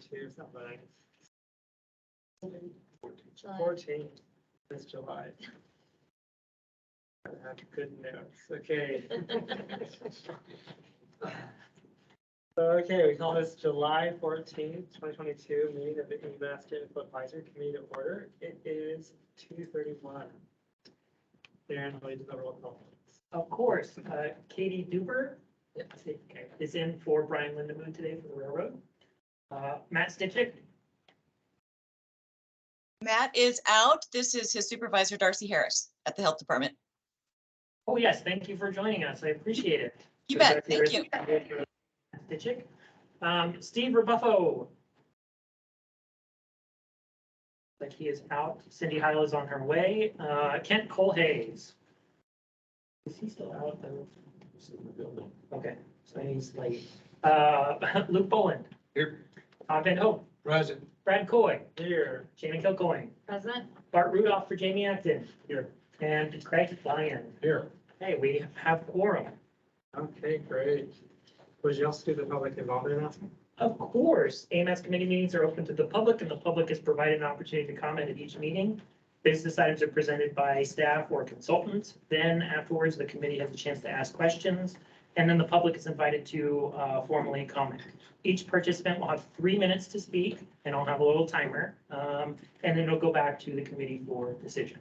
2022, something. July. 14 this July. I have good notes. Okay. Okay, we call this July 14th, 2022 meeting of the EMAS Technical Advisory Committee to order. It is 2:31. Darren, will you do the roll call? Of course, Katie Duber is in for Brian Lindemoon today for the railroad. Matt Stitchick, Matt is out. This is his supervisor, Darcy Harris, at the Health Department. oh yes, thank you for joining us, I appreciate it. You bet, thank you. Stitchick. Steve Rebuffo. Like he is out. Cindy Heil is on her way. Kent Colhayes. Is he still out though? Okay, so he's late. Luke Boland. Here. Todd Van Hope. Present. Brad Coy. Here. Shannon Kilcoyne. Present. Bart Rudolph for Jamie Acton. Here. And Craig Lyon. Here. Hey, we have quorum. Okay, great. Would you also do the public involvement announcement? Of course, AMS committee meetings are open to the public and the public is provided an opportunity to comment at each meeting. Business items are presented by staff or consultants. Then afterwards, the committee has a chance to ask questions. And then the public is invited to formally comment. Each participant will have 3 minutes to speak and I'll have a little timer. And then it'll go back to the committee for decision.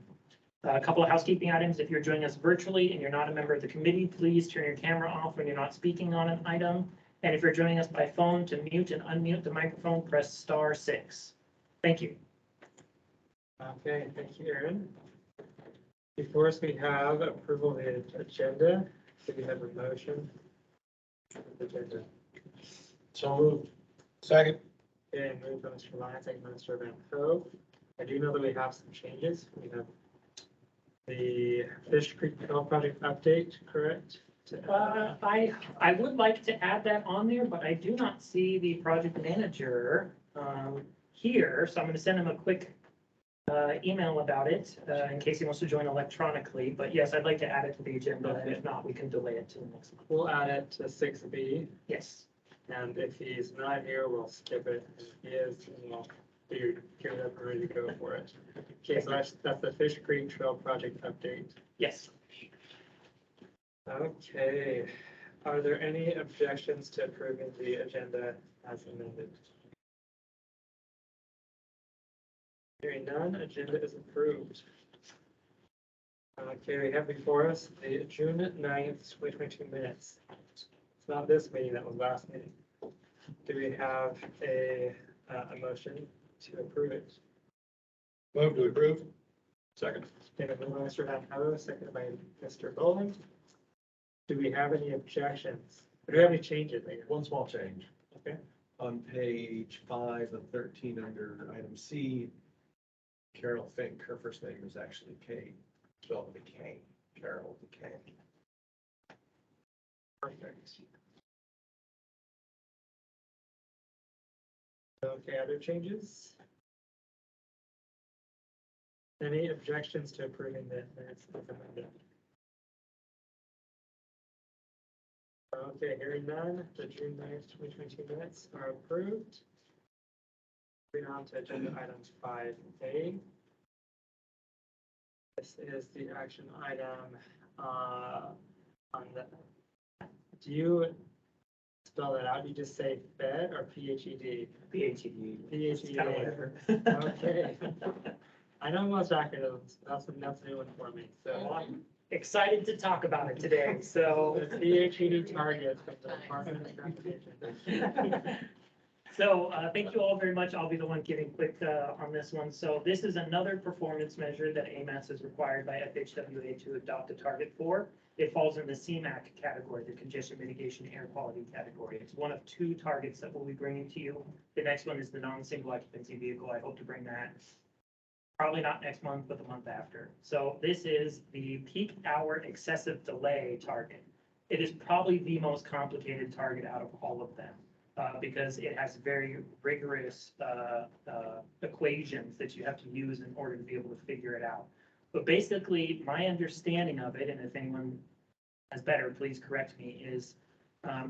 A couple of housekeeping items. If you're joining us virtually and you're not a member of the committee, please turn your camera off when you're not speaking on an item. And if you're joining us by phone, to mute and unmute the microphone, press *6. Thank you. Okay, thank you, Aaron. Before us, we have approval of the agenda. Do we have a motion? Agenda. So moved. Second. Okay, moved by Mr. Lyon, second by Mr. Van Hoek. I do know that we have some changes. We have the Fish Creek Trail project update, correct? I would like to add that on there, but I do not see the project manager here, so I'm going to send him a quick email about it in case he wants to join electronically. But yes, I'd like to add it to the agenda, and if not, we can delay it to the next month. We'll add it to 6B, Yes. and if he's not here, we'll skip it. If he is, then we'll be geared up and ready to go for it. Okay, so that's the Fish Creek Trail project update. Yes. Okay, are there any objections to approving the agenda as amended? Hearing none, agenda is approved. Okay, we have before us the June 9th, 2022 minutes. It's not this meeting, that was last meeting. Do we have a motion to approve it? Move to approve. Second. David, moved by Mr. Van Hoek, seconded by Mr. Boland. Do we have any objections? Do we have any changes there? One small change. Okay. On page 5 of 13 under item C, Carol Fink, her first name is actually Kay, spelled with a K, Carol with a K. Perfect. Okay, other changes? Any objections to approving the minutes as amended? Okay, hearing none, the June 9th, 2022 minutes are approved. Moving on to agenda item 5A. This is the action item on the, do you spell that out? You just say PHED or PHED? PHED. PHED. Kind of whatever. Okay. I know most acronyms, that's a new one for me, so. I'm excited to talk about it today, so. The PHED targets from the Department of Transportation. So thank you all very much. I'll be the one giving quick on this one. So this is another performance measure that AMAS is required by FHWA to adopt a target for. It falls in the CMAQ category, the congestion mitigation air quality category. It's one of 2 targets that we'll be bringing to you. The next one is the non-single occupancy vehicle. I hope to bring that probably not next month, but the month after. So this is the peak hour excessive delay target. It is probably the most complicated target out of all of them. Because it has very rigorous equations that you have to use in order to be able to figure it out. But basically, my understanding of it, and if anyone has better, please correct me, is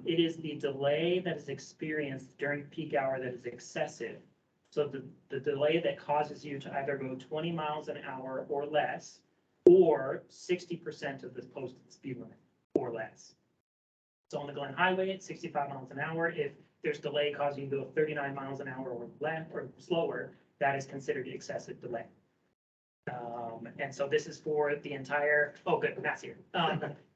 It is the delay that is experienced during peak hour that is excessive. So the delay that causes you to either go 20 miles an hour or less, or 60% of the posted speed limit or less. So on the Glen Highway at 65 miles an hour, if there's delay causing you to go 39 miles an hour or less or slower, that is considered excessive delay. And so this is for the entire, oh, good, Matt's here.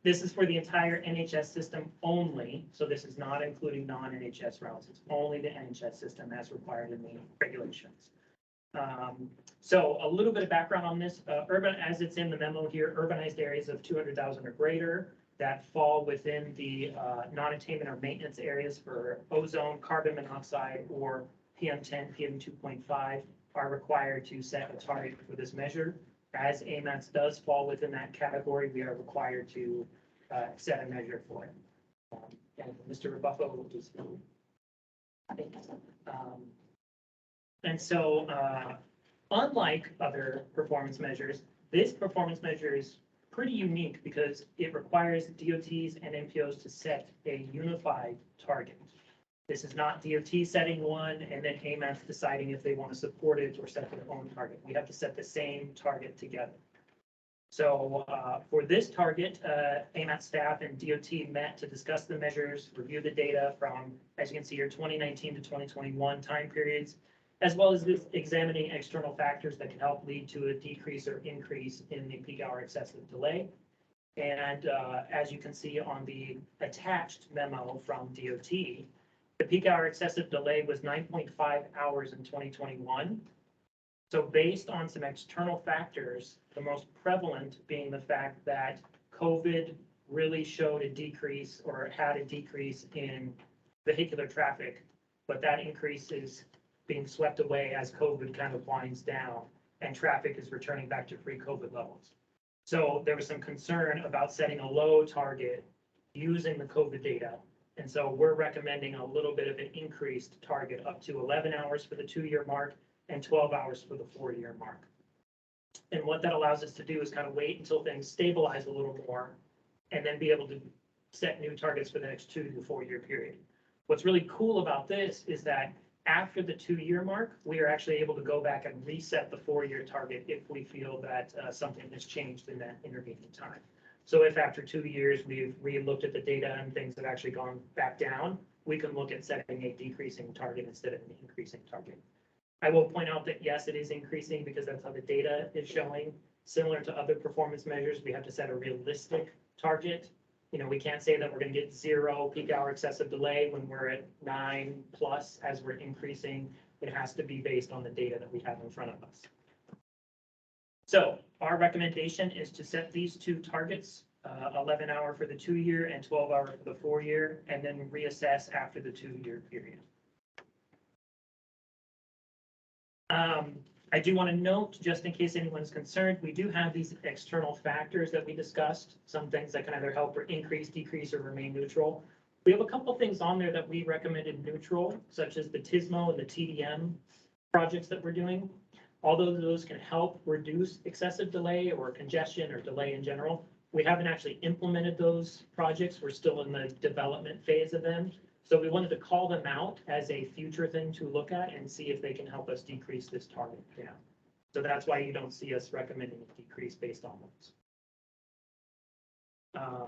This is for the entire NHS system only. So this is not including non-NHS routes. It's only the NHS system as required in the regulations. So a little bit of background on this, urban, as it's in the memo here, urbanized areas of 200,000 or greater that fall within the non-attainment or maintenance areas for ozone, carbon monoxide, or PM10, PM2.5 are required to set a target for this measure. As AMATS does fall within that category, we are required to set a measure for it. And Mr. Rebuffo will just. And so, unlike other performance measures, this performance measure is pretty unique because it requires DOTs and MPOs to set a unified target. This is not DOT setting one and then AMATS deciding if they want to support it or set their own target. We have to set the same target together. So for this target, AMATS staff and DOT met to discuss the measures, review the data from, as you can see here, 2019 to 2021 time periods, as well as examining external factors that can help lead to a decrease or increase in the peak hour excessive delay. And as you can see on the attached memo from DOT, the peak hour excessive delay was 9.5 hours in 2021. So based on some external factors, the most prevalent being the fact that COVID really showed a decrease or had a decrease in vehicular traffic, but that increase is being swept away as COVID kind of winds down and traffic is returning back to pre-COVID levels. So there was some concern about setting a low target using the COVID data. And so we're recommending a little bit of an increased target up to 11 hours for the 2-year mark and 12 hours for the 4-year mark. And what that allows us to do is kind of wait until things stabilize a little more and then be able to set new targets for the next 2 to 4-year period. What's really cool about this is that after the 2-year mark, we are actually able to go back and reset the 4-year target if we feel that something has changed in that intervening time. So if after 2 years, we've re-looked at the data and things have actually gone back down, we can look at setting a decreasing target instead of an increasing target. I will point out that yes, it is increasing because that's how the data is showing. Similar to other performance measures, we have to set a realistic target. You know, we can't say that we're going to get 0 peak hour excessive delay when we're at 9+ as we're increasing. It has to be based on the data that we have in front of us. So our recommendation is to set these 2 targets, 11 hour for the 2-year and 12 hour for the 4-year, and then reassess after the 2-year period. I do want to note, just in case anyone's concerned, we do have these external factors that we discussed, some things that can either help or increase, decrease, or remain neutral. We have a couple things on there that we recommended neutral, such as the TSMO and the TDM projects that we're doing. Although those can help reduce excessive delay or congestion or delay in general, we haven't actually implemented those projects. We're still in the development phase of them. So we wanted to call them out as a future thing to look at and see if they can help us decrease this target down. So that's why you don't see us recommending a decrease based on those. I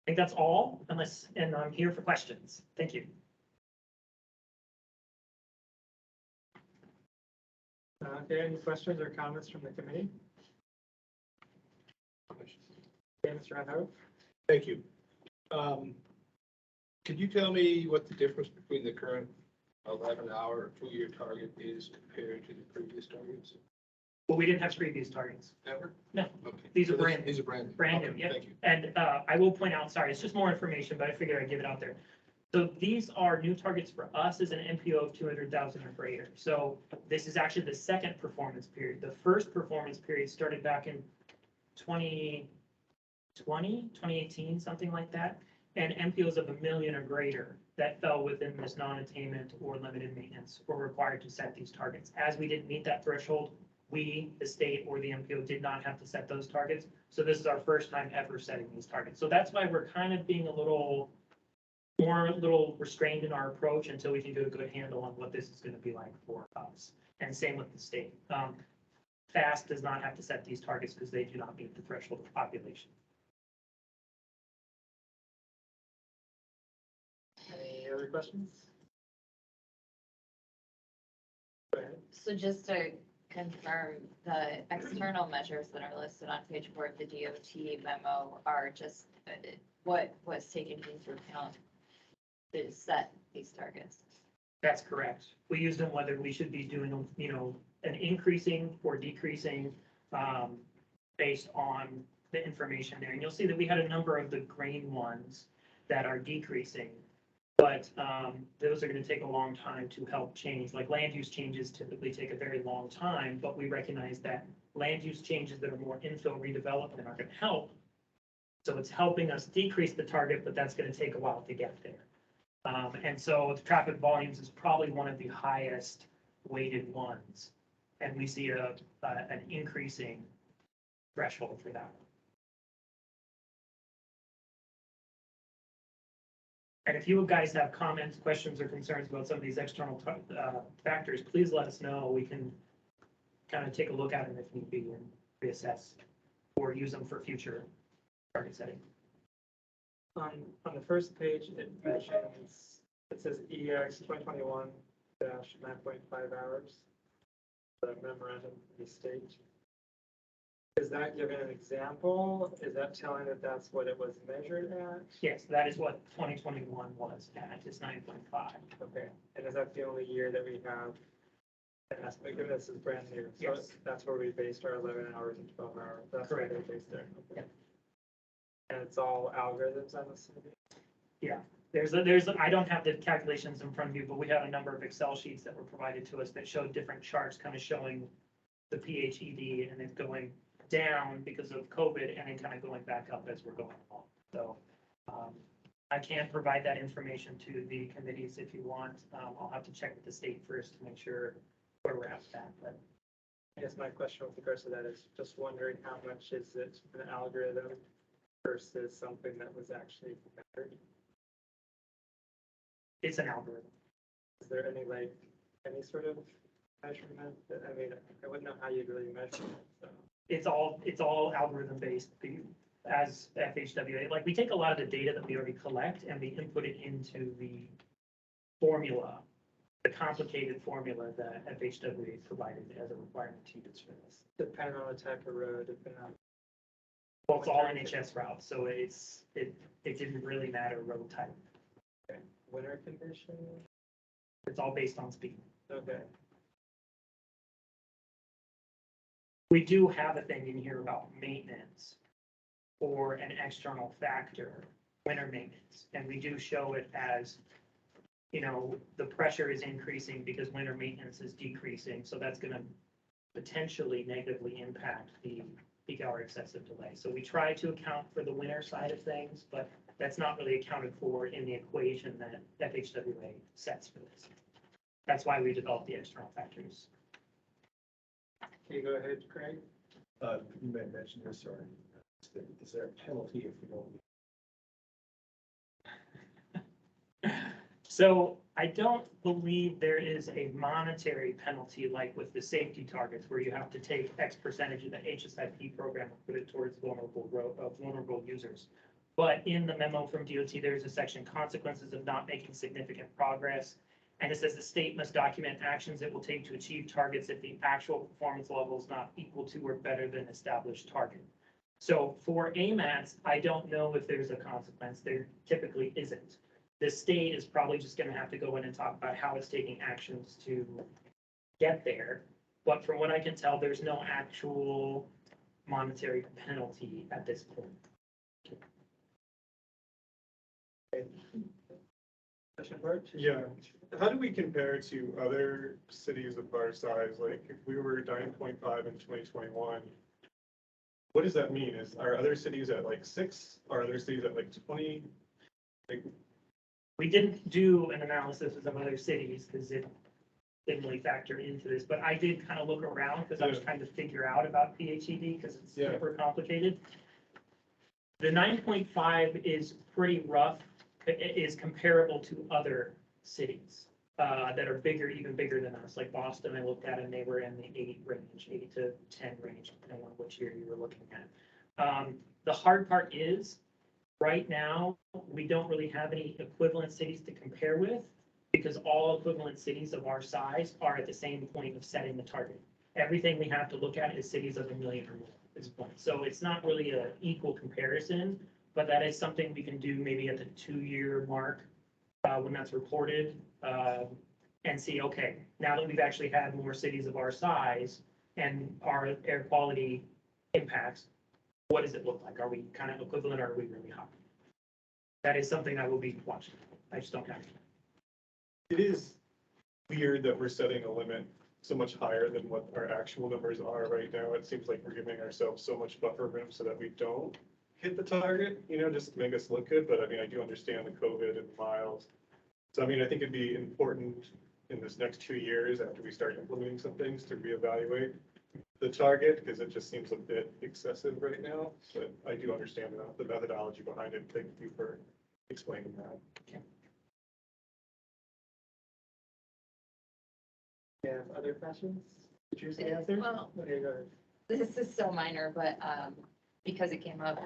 think that's all, and I'm here for questions. Thank you. Okay, any questions or comments from the committee? Okay, Mr. Reinhardt? Thank you. Could you tell me what the difference between the current 11-hour 2-year target is compared to the previous targets? Well, we didn't have previous targets. Never? No. Okay. These are So brand new. These are brand new. Brand new, Okay, yep. Thank you. And I will point out, sorry, it's just more information, but I figured I'd give it out there. So these are new targets for us as an MPO of 200,000 or greater. So this is actually the second performance period. The first performance period started back in 2020, 2018, something like that. And MPOs of 1 million or greater that fell within this non-attainment or limited maintenance were required to set these targets. As we didn't meet that threshold, we, the state or the MPO, did not have to set those targets. So this is our first time ever setting these targets. So that's why we're kind of being a little more a little restrained in our approach until we can get a good handle on what this is gonna be like for us. And same with the state. FAST does not have to set these targets because they do not meet the threshold of population. Any other questions? Go ahead. So just to confirm, the external measures that are listed on page 4 of the DOT memo are just what was taken into account to set these targets? That's correct. We used them whether we should be doing, you know, an increasing or decreasing based on the information there. And you'll see that we had a number of the green ones that are decreasing. But those are going to take a long time to help change. Like land use changes typically take a very long time, but we recognize that land use changes that are more infill redevelopment are going to help. So it's helping us decrease the target, but that's going to take a while to get there. And so the traffic volumes is probably one of the highest weighted ones. And we see an increasing threshold for that. And if you guys have comments, questions, or concerns about some of these external factors, please let us know. We can kind of take a look at them if need be and reassess or use them for future target setting. On the first page, it mentions, it says EX 2021-9.5 hours. The memorandum from the state. Is that giving an example? Is that telling that that's what it was measured at? Yes, that is what 2021 was at, is 9.5. Okay, and is that the only year that we have an aspect of this is brand new? So Yes. that's where we based our 11 hours and 12 hours. That's where Correct. they based there. Okay. Yep. And it's all algorithms, I'm assuming? I don't have the calculations in front of you, but we have a number of Excel sheets that were provided to us that showed different charts kind of showing the PHED and then going down because of COVID and then kind of going back up as we're going along. So I can provide that information to the committees if you want. I'll have to check with the state first to make sure where we're at with that. But I guess my question with regards to that is just wondering how much is it an algorithm versus something that was actually measured? it's an algorithm. Is there any sort of measurement? I mean, I wouldn't know how you'd really measure it, so. It's all algorithm based as FHWA. Like we take a lot of the data that we already collect and we input it into the formula, the complicated formula that FHWA provided as a requirement to use for this. Depending on the type of road, depending on. Well, it's all NHS routes, so it didn't really matter road type. Winter conditions? It's all based on speed. Okay, We do have a thing in here about maintenance or an external factor, winter maintenance, and we do show it as, you know, the pressure is increasing because winter maintenance is decreasing, so that's gonna potentially negatively impact the peak hour excessive delay. So we try to account for the winter side of things, but that's not really accounted for in the equation that FHWA sets for this. That's why we developed the external factors. can you go ahead, Craig? You may mention this, or is there a penalty if we don't? So I don't believe there is a monetary penalty like with the safety targets where you have to take X percentage of the HSIP program and put it towards vulnerable users. But in the memo from DOT, there's a section, consequences of not making significant progress. And it says the state must document actions it will take to achieve targets if the actual performance level is not equal to or better than established target. So for AMATs, I don't know if there's a consequence. There typically isn't. The state is probably just going to have to go in and talk about how it's taking actions to get there. But from what I can tell, there's no actual monetary penalty at this point. Question, Bart? Yeah, how do we compare to other cities of our size? Like, if we were 9.5 in 2021, what does that mean? Are other cities at like 6? Are other cities at like 20? Like, We didn't do an analysis of other cities because it didn't really factor into this, but I did kind of look around because I was trying to figure out about PHED because it's Yeah. super complicated. The 9.5 is pretty rough is comparable to other cities that are bigger, even bigger than us, like Boston, I looked at, and they were in the 8 range, 8 to 10 range, depending on which year you were looking at. The hard part is, right now, we don't really have any equivalent cities to compare with, because all equivalent cities of our size are at the same point of setting the target. Everything we have to look at is cities of 1 million or more at this point. So it's not really an equal comparison, but that is something we can do maybe at the 2-year mark when that's reported, and see, okay, now that we've actually had more cities of our size and our air quality impacts, what does it look like? Are we kind of equivalent, or are we really high? That is something I will be watching. I just don't have it. It is weird that we're setting a limit so much higher than what our actual numbers are right now. It seems like we're giving ourselves so much buffer room so that we don't hit the target, just to make us look good. But I mean, I do understand the COVID and miles. So I mean, I think it'd be important in this next 2 years after we start implementing some things to reevaluate the target, because it just seems a bit excessive right now. But I do understand the methodology behind it. Thank you for explaining that. Yeah, other questions? Did you say answer? Well, Okay, go ahead. this is so minor, but because it came up,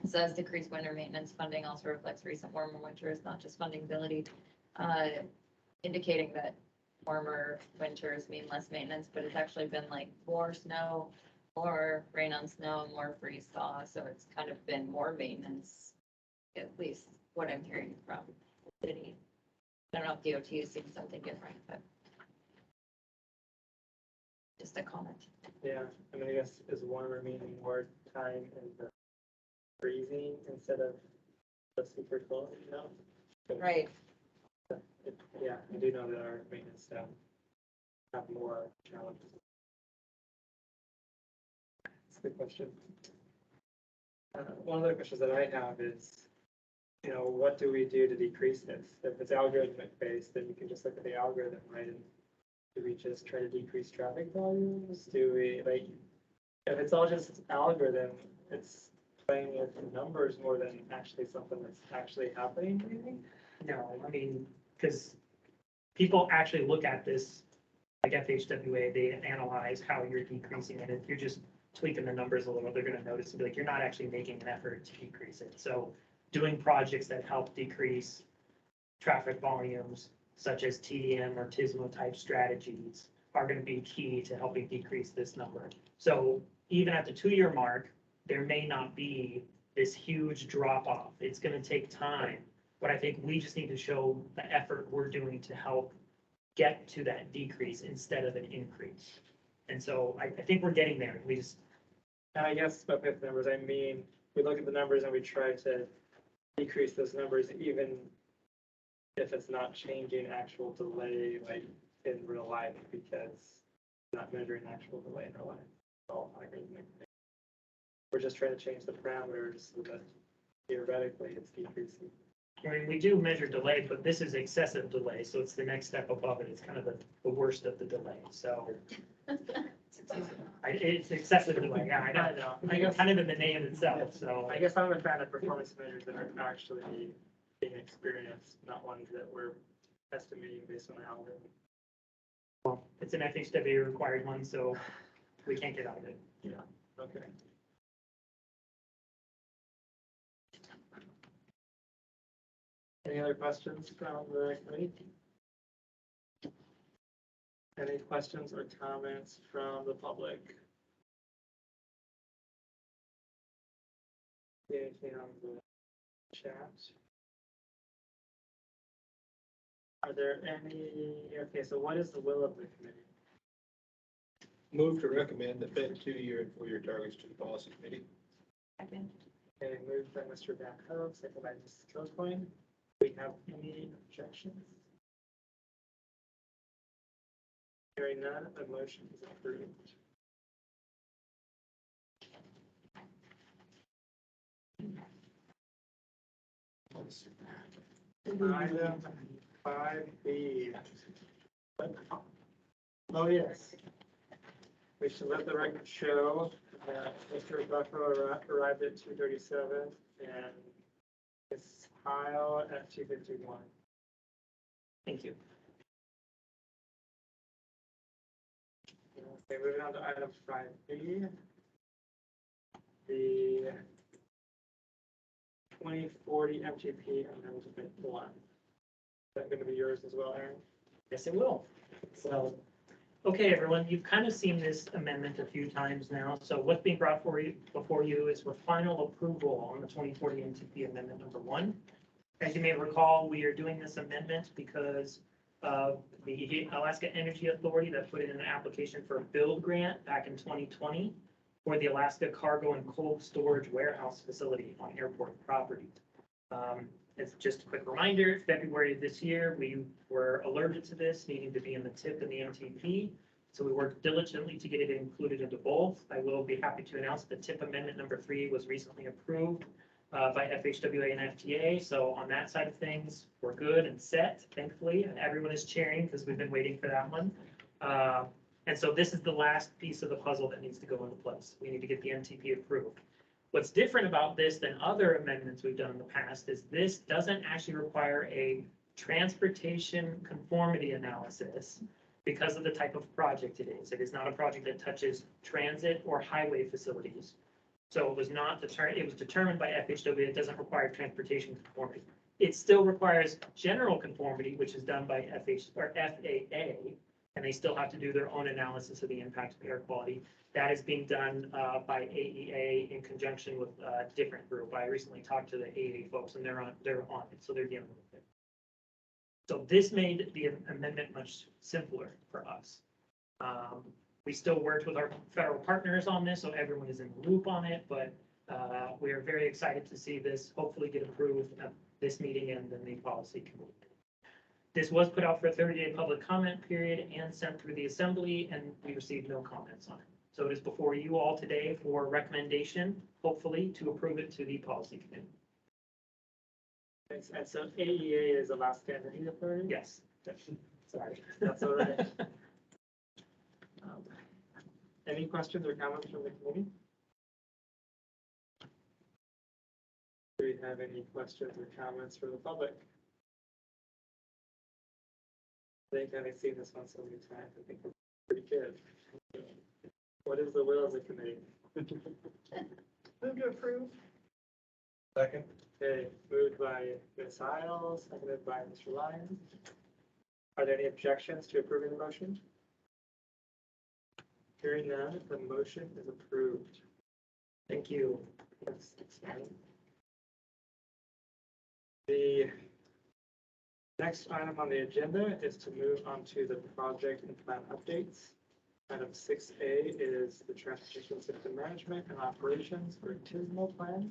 it says decreased winter maintenance funding also reflects recent warmer winters, not just funding ability, indicating that warmer winters mean less maintenance, but it's actually been like more snow, more rain on snow, more freeze thaw, so it's kind of been more maintenance, at least what I'm hearing from the city. I don't know if DOT is seeing something different, but just a comment. Yeah, I mean, I guess is warmer meaning more time in the freezing instead of the super cold, Right. Yeah, I do know that our maintenance staff have more challenges. That's a good question. One of the questions that I have is, what do we do to decrease this? If it's algorithmic based, then you can just look at the algorithm, right? And do we just try to decrease traffic volumes? Do we, if it's all just algorithm, it's playing with numbers more than actually something that's actually happening, maybe? No, I mean, because people actually look at this, like FHWA, they analyze how you're decreasing it. If you're just tweaking the numbers a little, they're gonna notice and be like, you're not actually making an effort to decrease it. So doing projects that help decrease traffic volumes, such as TDM or TSMO type strategies, are gonna be key to helping decrease this number. So even at the 2-year mark, there may not be this huge drop off. It's gonna take time. But I think we just need to show the effort we're doing to help get to that decrease instead of an increase. And so I think we're getting there. We just, And I guess by with numbers, I mean, we look at the numbers and we try to decrease those numbers, even if it's not changing actual delay, like in real life, because we're not measuring actual delay in real life. It's all algorithmic. We're just trying to change the parameters so that theoretically it's decreasing. I mean, we do measure delay, but this is excessive delay, so it's the next step above it. It's kind of the worst of the delay, so. It's excessive delay, yeah, I know. I guess, Kind of in the name itself, so. I guess I'm a fan of performance measures that are actually being experienced, not ones that we're estimating based on the algorithm. Well, it's an FHWA required one, so we can't get out of it. Okay. Any other questions from the committee? Any questions or comments from the public? Anything on the chat? Are there any, okay, so what is the will of the committee? Move to recommend the PHED 2-year and 4-year targets to the policy committee. Second. Okay, moved by Mr. Backhoe, second by Mrs. Kilcoyne. Do we have any objections? Hearing none, the motion is approved. Item 5B. Oh, yes. We should let the record show that Mr. Buffalo arrived at 2:37 and his Kyle at 251. Thank you. Okay, moving on to item 5B. The 2040 MTP Amendment 1. Is that going to be yours as well, Aaron? Yes, it will. So, okay, everyone, you've kind of seen this amendment a few times now. So what's being brought before you is for final approval on the 2040 MTP Amendment number 1. As you may recall, we are doing this amendment because of the Alaska Energy Authority that put in an application for a build grant back in 2020 for the Alaska Cargo and Cold Storage Warehouse Facility on airport property. As just a quick reminder, February of this year, we were alerted to this needing to be in the TIP and the MTP. So we worked diligently to get it included into both. I will be happy to announce the TIP amendment number 3 was recently approved by FHWA and FTA. So on that side of things, we're good and set, thankfully, and everyone is cheering because we've been waiting for that one. And so this is the last piece of the puzzle that needs to go into place. We need to get the MTP approved. What's different about this than other amendments we've done in the past is this doesn't actually require a transportation conformity analysis because of the type of project it is. It is not a project that touches transit or highway facilities. So it was not determined, it was determined by FHWA, it doesn't require transportation conformity. It still requires general conformity, which is done by FAA, and they still have to do their own analysis of the impact of air quality. That is being done by AEA in conjunction with a different group. I recently talked to the AEA folks and they're on it, so they're dealing with it. So this made the amendment much simpler for us. We still worked with our federal partners on this, so everyone is in the loop on it, but we are very excited to see this hopefully get approved at this meeting and then the policy committee. This was put out for a 30-day public comment period and sent through the assembly, and we received no comments on it. So it is before you all today for recommendation, hopefully, to approve it to the policy committee. Thanks. And so AEA is Alaska Energy Authority? Yes. Sorry, that's all right. Any questions or comments from the committee? Do we have any questions or comments from the public? I think having seen this one so many times, I think we're pretty good. What is the will of the committee? Move to approve. Second. Okay, moved by Ms. Isles, seconded by Mr. Lyons. Are there any objections to approving the motion? Hearing none, the motion is approved. Thank you. Yes, the next item on the agenda is to move on to the project and plan updates. Item 6A is the transportation system management and operations for TSMO plan.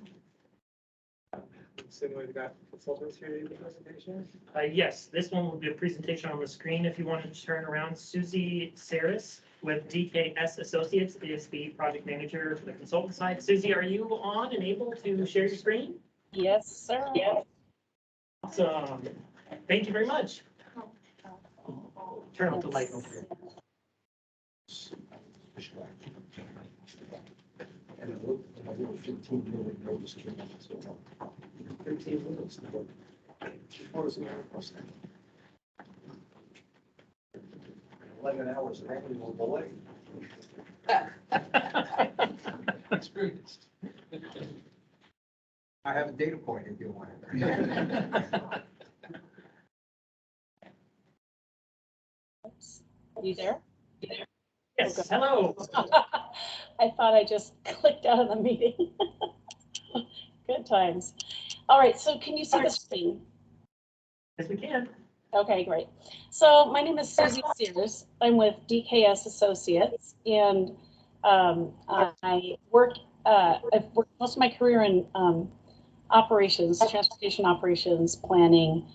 I'm assuming we've got consultants here to do the presentation. Yes, this one will be a presentation on the screen. If you want to turn around, Susie Saris with DKS Associates is the project manager for the consultant side. Susie, are you on and able to share your screen? Yes, sir. Yes. Awesome. Thank you very much. Turn off the light over here. And I wrote 15 minute notice. 15 minutes. 11 hours of annual delay. Experienced. I have a data point if you want it. You there? Yes, hello. I thought I just clicked out of the meeting. Good times. All right, so can you see the screen? Yes, we can. Okay, great. So my name is Susie Sears. I'm with DKS Associates, and I've worked most of my career in operations, transportation operations, planning,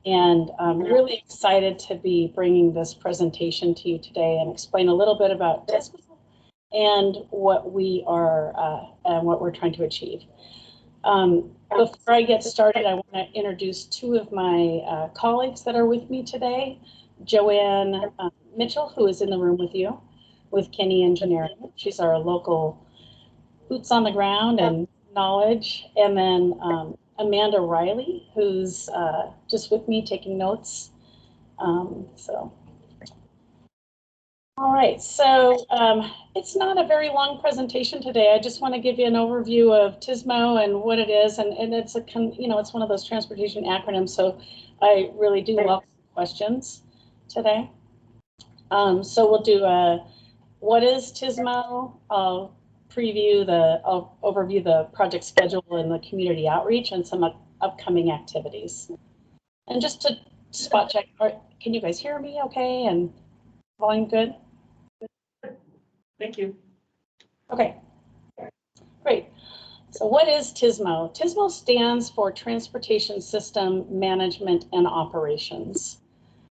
and I'm really excited to be bringing this presentation to you today and explain a little bit about TSMO and what we are and what we're trying to achieve. Before I get started, I want to introduce two of my colleagues that are with me today. Joanne Mitchell, who is in the room with you, with Kenny Engineering. She's our local boots on the ground and knowledge. And then Amanda Riley, who's just with me taking notes. All right, so it's not a very long presentation today. I just want to give you an overview of TSMO and what it is, and it's it's one of those transportation acronyms, so I really do welcome questions today. So we'll do what is TSMO? I'll overview the project schedule and the community outreach and some upcoming activities. And just to spot check, can you guys hear me okay? And volume good? Thank you. Okay, great. So what is TSMO? TSMO stands for Transportation System Management and Operations.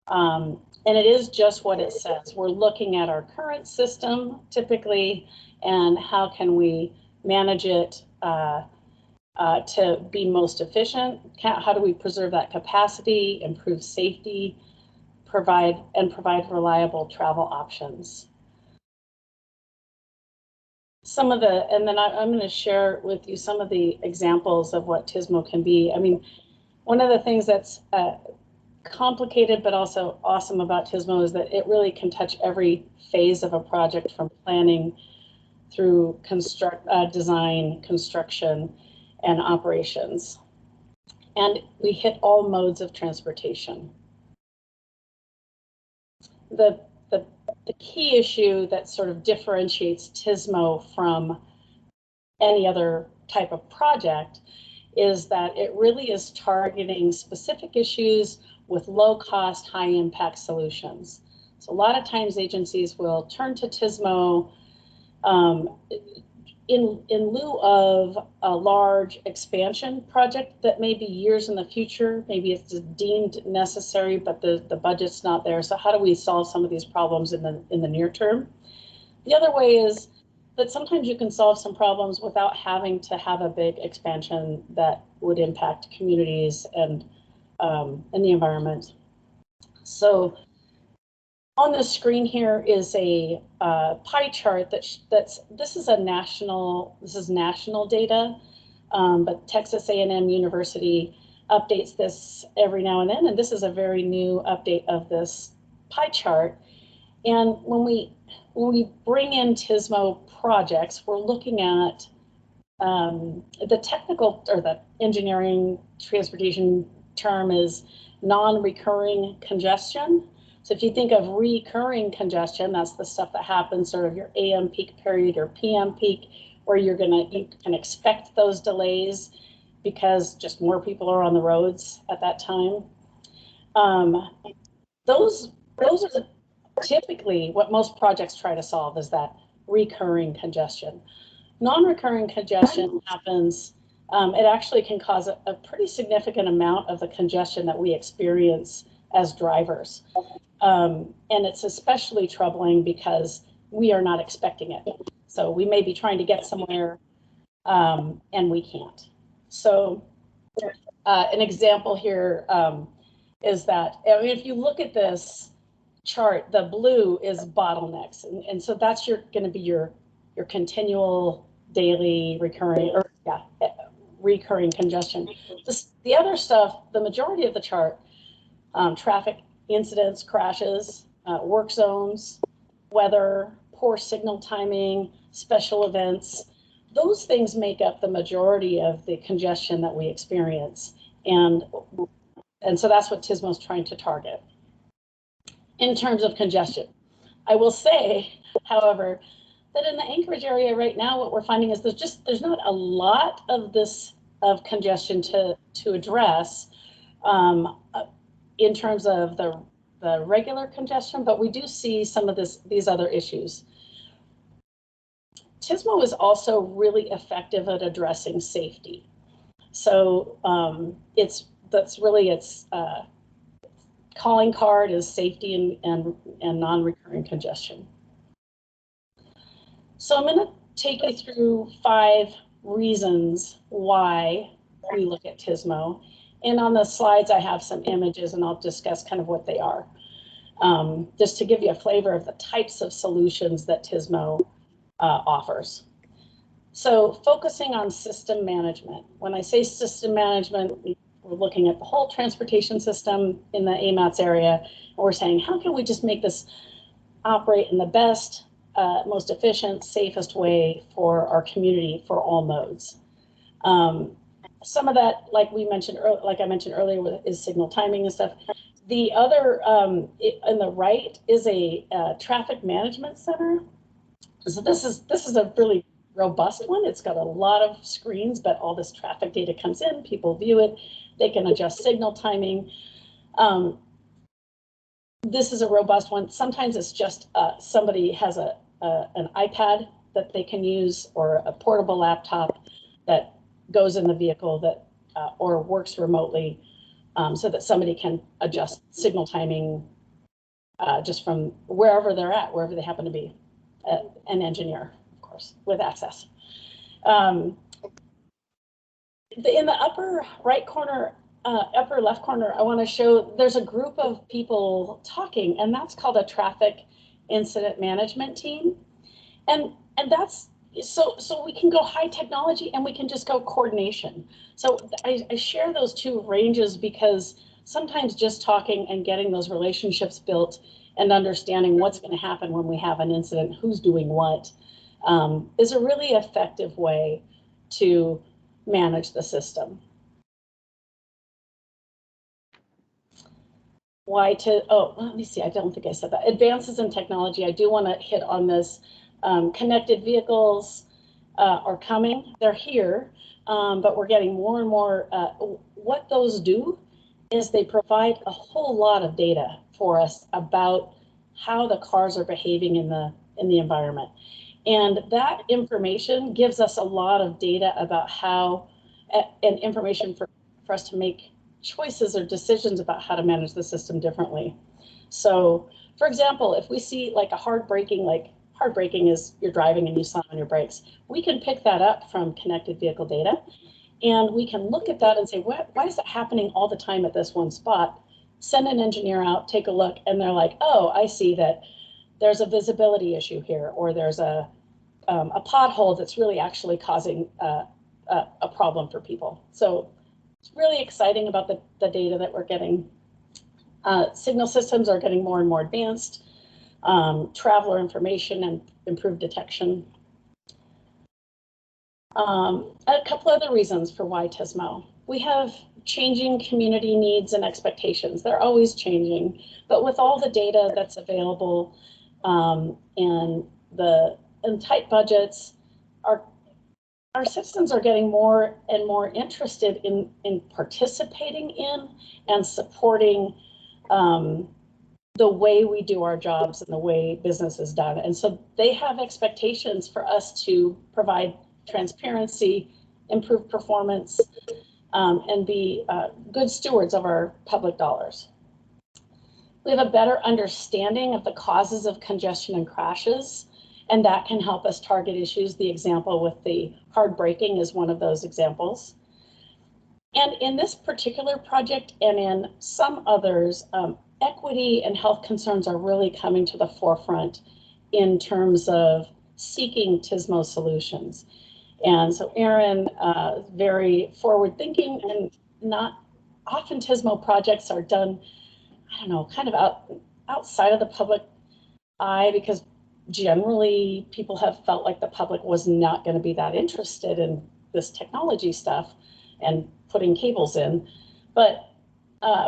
And it is just what it says. We're looking at our current system typically and how can we manage it to be most efficient? How do we preserve that capacity, improve safety, provide reliable travel options? And then I'm going to share with you some of the examples of what TSMO can be. I mean, one of the things that's complicated but also awesome about TSMO is that it really can touch every phase of a project, from planning through design, construction, and operations. And we hit all modes of transportation. The key issue that sort of differentiates TSMO from any other type of project is that it really is targeting specific issues with low cost, high impact solutions. So a lot of times agencies will turn to TSMO in lieu of a large expansion project that may be years in the future. Maybe it's deemed necessary, but the budget's not there. So how do we solve some of these problems in the near term? The other way is that sometimes you can solve some problems without having to have a big expansion that would impact communities and the environment. So on the screen here is a pie chart this is national data, but Texas A&M University updates this every now and then, and this is a very new update of this pie chart. And when we bring in TSMO projects, we're looking at the technical or the engineering transportation term is non-recurring congestion. So if you think of recurring congestion, that's the stuff that happens sort of your AM peak period or PM peak, where you can expect those delays because just more people are on the roads at that time. Those are typically what most projects try to solve, is that recurring congestion. Non-recurring congestion happens, it actually can cause a pretty significant amount of the congestion that we experience as drivers. And it's especially troubling because we are not expecting it. So we may be trying to get somewhere and we can't. So an example here is that, I mean, if you look at this chart, the blue is bottlenecks. And so that's going to be your continual daily recurring congestion. The other stuff, the majority of the chart, traffic incidents, crashes, work zones, weather, poor signal timing, special events, those things make up the majority of the congestion that we experience. And so that's what TSMO is trying to target in terms of congestion. I will say, however, that in the Anchorage area right now, what we're finding is there's not a lot of congestion to address in terms of the regular congestion, but we do see some of these other issues. TSMO is also really effective at addressing safety. So that's really its calling card is safety and non-recurring congestion. So I'm going to take you through 5 reasons why we look at TSMO. And on the slides, I have some images and I'll discuss kind of what they are, just to give you a flavor of the types of solutions that TSMO offers. So focusing on system management. When I say system management, we're looking at the whole transportation system in the AMATS area, and we're saying, how can we just make this operate in the best, most efficient, safest way for our community for all modes? Some of that, like I mentioned earlier, is signal timing and stuff. The other, on the right, is a traffic management center. So this is a really robust one. It's got a lot of screens, but all this traffic data comes in, people view it, they can adjust signal timing. This is a robust one. Sometimes it's just somebody has an iPad that they can use, or a portable laptop that goes in the vehicle that or works remotely, so that somebody can adjust signal timing just from wherever they're at, wherever they happen to be. An engineer, of course, with access. In the upper right corner, upper left corner, I want to show there's a group of people talking, and that's called a traffic incident management team. And that's so we can go high technology, and we can just go coordination. So I share those two ranges because sometimes just talking and getting those relationships built and understanding what's going to happen when we have an incident, who's doing what, is a really effective way to manage the system. Let me see, I don't think I said that. Advances in technology, I do want to hit on this. Connected vehicles are coming, they're here, but we're getting more and more. What those do is they provide a whole lot of data for us about how the cars are behaving in the environment. And that information gives us a lot of data about how, and information for us to make choices or decisions about how to manage the system differently. So, for example, if we see like a hard braking is you're driving and you slam on your brakes, we can pick that up from connected vehicle data. And we can look at that and say, why is that happening all the time at this one spot? Send an engineer out, take a look, and they're like, oh, I see that there's a visibility issue here, or there's a pothole that's really actually causing a problem for people. So it's really exciting about the data that we're getting. Signal systems are getting more and more advanced. Traveler information and improved detection. A couple other reasons for why TSMO. We have changing community needs and expectations. They're always changing, but with all the data that's available and tight budgets, our citizens are getting more and more interested in participating in and supporting the way we do our jobs and the way business is done. And so they have expectations for us to provide transparency, improve performance, and be good stewards of our public dollars. We have a better understanding of the causes of congestion and crashes, and that can help us target issues. The example with the hard braking is one of those examples. And in this particular project and in some others, equity and health concerns are really coming to the forefront in terms of seeking TSMO solutions. And so Aaron, very forward thinking, and not often TSMO projects are done, I don't know, kind of outside of the public eye, because generally people have felt like the public was not going to be that interested in this technology stuff and putting cables in. But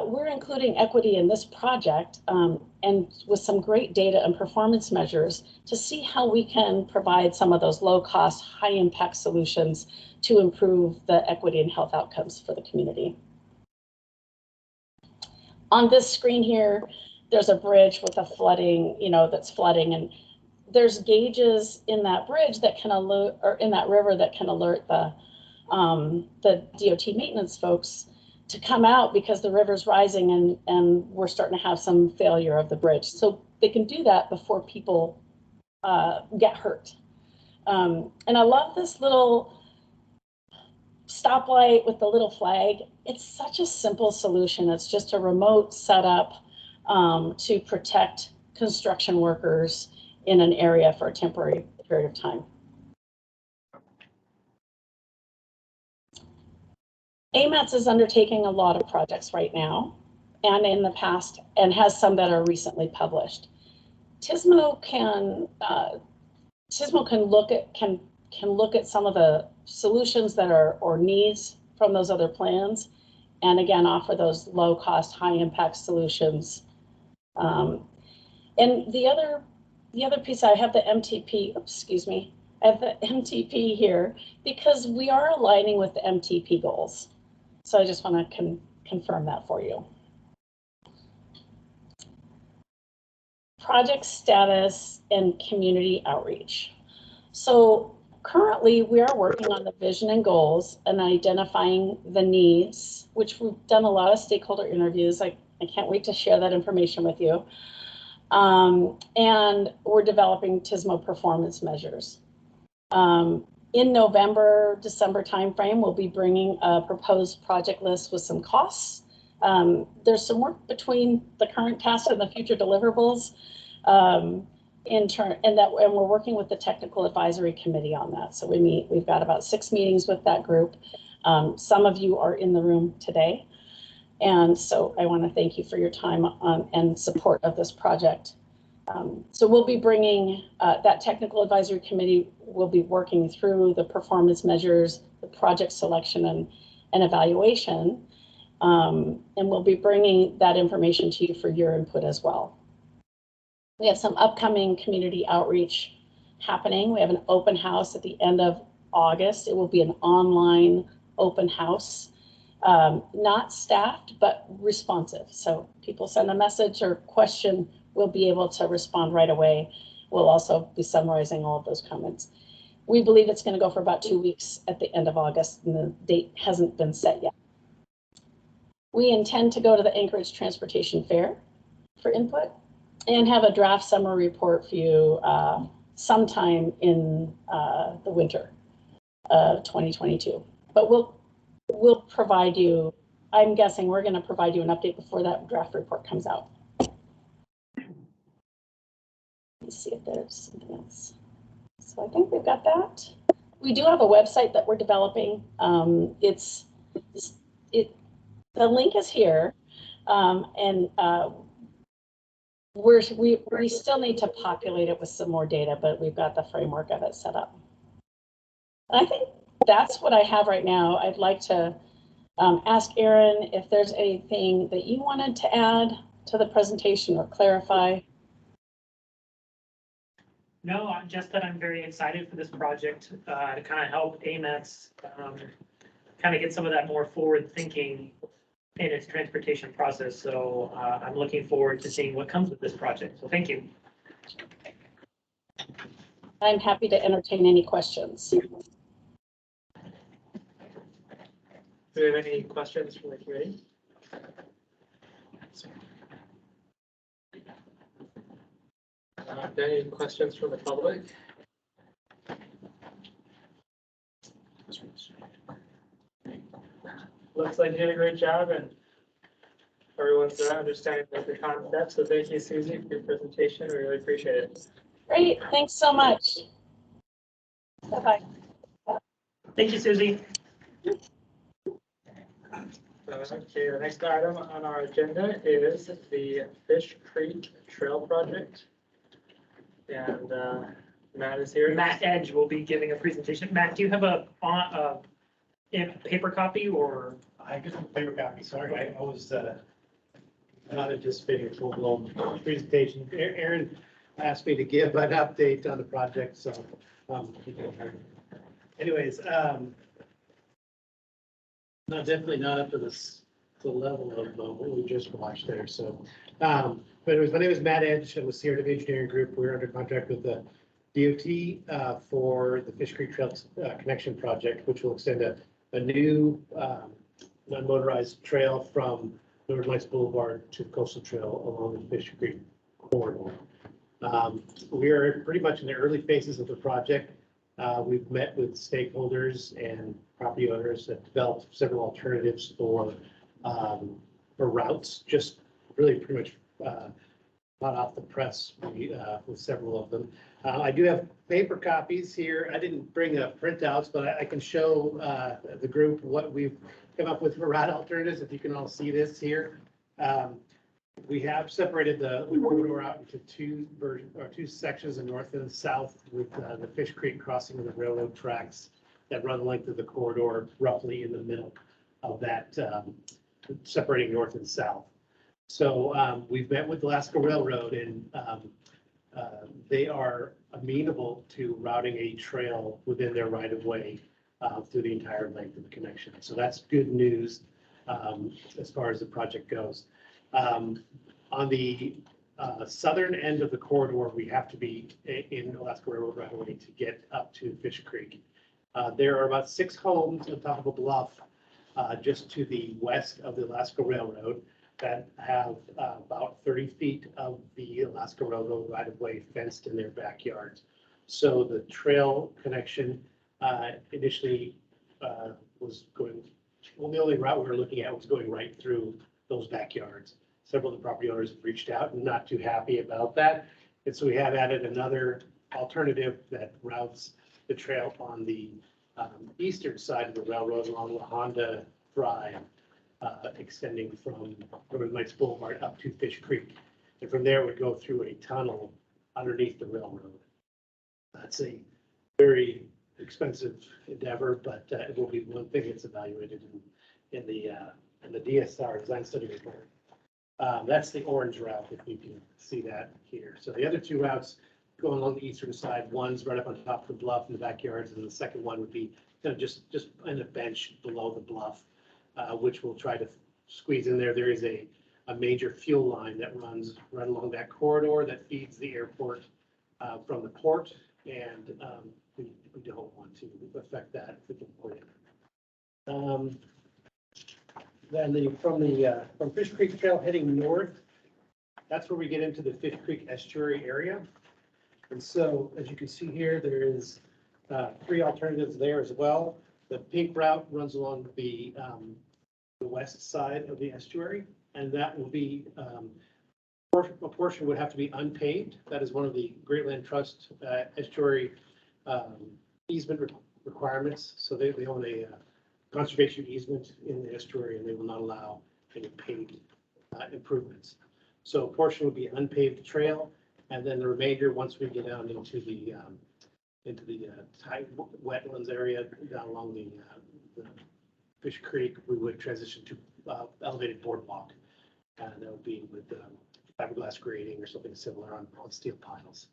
we're including equity in this project and with some great data and performance measures to see how we can provide some of those low cost, high impact solutions to improve the equity and health outcomes for the community. On this screen here, there's a bridge with a flooding, that's flooding, and there's gauges in that bridge that can alert, or in that river that can alert the DOT maintenance folks to come out because the river's rising and we're starting to have some failure of the bridge. So they can do that before people get hurt. And I love this little stoplight with the little flag. It's such a simple solution. It's just a remote setup to protect construction workers in an area for a temporary period of time. AMATS is undertaking a lot of projects right now and in the past, and has some that are recently published. TSMO can look at some of the solutions that are, or needs from those other plans, and again, offer those low cost, high impact solutions. And the other piece, I have the MTP, excuse me, I have the MTP here because we are aligning with the MTP goals. So I just want to confirm that for you. Project status and community outreach. So currently we are working on the vision and goals and identifying the needs, which we've done a lot of stakeholder interviews. I can't wait to share that information with you. And we're developing TSMO performance measures. In November, December timeframe, we'll be bringing a proposed project list with some costs. There's some work between the current task and the future deliverables. And we're working with the technical advisory committee on that. So we've got about 6 meetings with that group. Some of you are in the room today. And so I want to thank you for your time and support of this project. So we'll be bringing that technical advisory committee will be working through the performance measures, the project selection and evaluation. And we'll be bringing that information to you for your input as well. We have some upcoming community outreach happening. We have an open house at the end of August. It will be an online open house, not staffed, but responsive. So people send a message or question, we'll be able to respond right away. We'll also be summarizing all of those comments. We believe it's going to go for about 2 weeks at the end of August, and the date hasn't been set yet. We intend to go to the Anchorage Transportation Fair for input and have a draft summary report for you sometime in the winter of 2022. But we'll provide you, I'm guessing we're going to provide you an update before that draft report comes out. Let's see if there's something else. So I think we've got that. We do have a website that we're developing. The link is here, and we still need to populate it with some more data, but we've got the framework of it set up. And I think that's what I have right now. I'd like to ask Erin if there's anything that you wanted to add to the presentation or clarify. No, just that I'm very excited for this project to kind of help AMATS kind of get some of that more forward thinking in its transportation process. So I'm looking forward to seeing what comes with this project. So thank you. I'm happy to entertain any questions. Do we have any questions from the committee? Any questions from the public? Looks like you did a great job and everyone's understanding the concept. So thank you, Susie, for your presentation. We really appreciate it. Great, thanks so much. Bye-bye. Thank you, Susie. Okay, the next item on our agenda is the Fish Creek Trail Project. And Matt is here. Matt Edge will be giving a presentation. Matt, do you have a paper copy or? I guess a paper copy, sorry, I was not anticipating a full-blown presentation. Aaron asked me to give an update on the project, so anyways, definitely not up to the level of what we just watched there. So, but anyways, my name is Matt Edge. I'm with Sierra Engineering Group. We're under contract with the DOT for the Fish Creek Trail Connection Project, which will extend a new non-motorized trail from Northern Lights Boulevard to the Coastal Trail along the Fish Creek corridor. We are pretty much in the early phases of the project. We've met with stakeholders and property owners that developed several alternatives for routes, just really pretty much hot off the press with several of them. I do have paper copies here. I didn't bring printouts, but I can show the group what we've come up with route alternatives, if you can all see this here. We have separated the corridor out into two sections, the north and the south, with the Fish Creek crossing of the railroad tracks that run the length of the corridor, roughly in the middle of that, separating north and south. So we've met with Alaska Railroad, and they are amenable to routing a trail within their right of way through the entire length of the connection. So that's good news as far as the project goes. On the southern end of the corridor, we have to be in Alaska Railroad right away to get up to Fish Creek. There are about 6 homes on top of a bluff just to the west of the Alaska Railroad that have about 30 feet of the Alaska Railroad right of way fenced in their backyards. So the trail connection initially was going, well, the only route we were looking at was going right through those backyards. Several of the property owners have reached out and not too happy about that. And so we have added another alternative that routes the trail on the eastern side of the railroad along La Honda Drive, extending from Northern Lights Boulevard up to Fish Creek. And from there, we go through a tunnel underneath the railroad. That's a very expensive endeavor, but it will be one thing that's evaluated in the DSR design study report. That's the orange route, if you can see that here. So the other 2 routes going along the eastern side, one's right up on top of the bluff in the backyards, and the second one would be just in a bench below the bluff, which we'll try to squeeze in there. There is a major fuel line that runs right along that corridor that feeds the airport from the port, and we don't want to affect that if we can avoid it. Then from Fish Creek Trail heading north, that's where we get into the Fish Creek estuary area. And so, as you can see here, there is 3 alternatives there as well. The pink route runs along the west side of the estuary, and that will be a portion would have to be unpaved. That is one of the Great Land Trust estuary easement requirements. So they own a conservation easement in the estuary, and they will not allow any paved improvements. So a portion would be unpaved trail, and then the remainder, once we get down into the tight wetlands area down along the Fish Creek, we would transition to elevated boardwalk, and that would be with fiberglass grading or something similar on steel piles.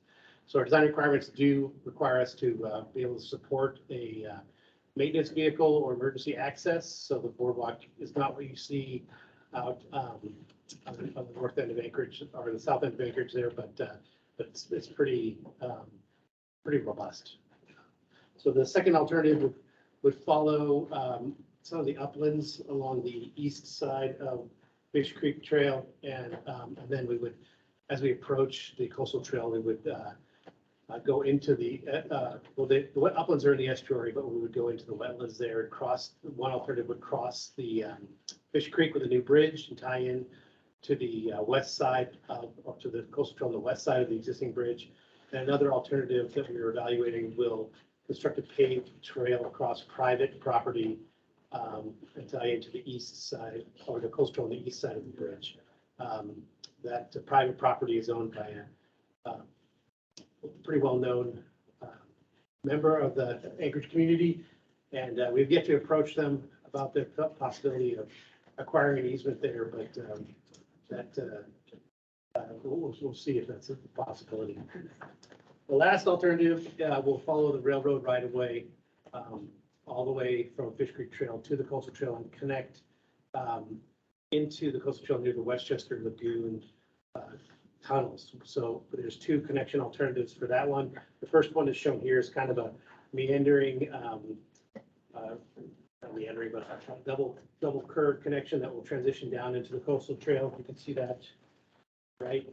So our design requirements do require us to be able to support a maintenance vehicle or emergency access. So the boardwalk is not what you see out on the north end of Anchorage or the south end of Anchorage there, but it's pretty robust. So the second alternative would follow some of the uplands along the east side of Fish Creek Trail, and then we would, as we approach the coastal trail, we would go into the uplands are in the estuary, but we would go into the wetlands there and cross. One alternative would cross the Fish Creek with a new bridge and tie in to the west side or to the coastal trail on the west side of the existing bridge. And another alternative that we are evaluating will construct a paved trail across private property and tie into the east side or the coastal on the east side of the bridge. That private property is owned by a pretty well-known member of the Anchorage community, and we've yet to approach them about the possibility of acquiring an easement there, but we'll see if that's a possibility. The last alternative will follow the railroad right of way all the way from Fish Creek Trail to the coastal trail and connect into the coastal trail near the Westchester Lagoon tunnels. So there's 2 connection alternatives for that one. The first one is shown here is kind of a meandering, not meandering, but a double curve connection that will transition down into the coastal trail. You can see that right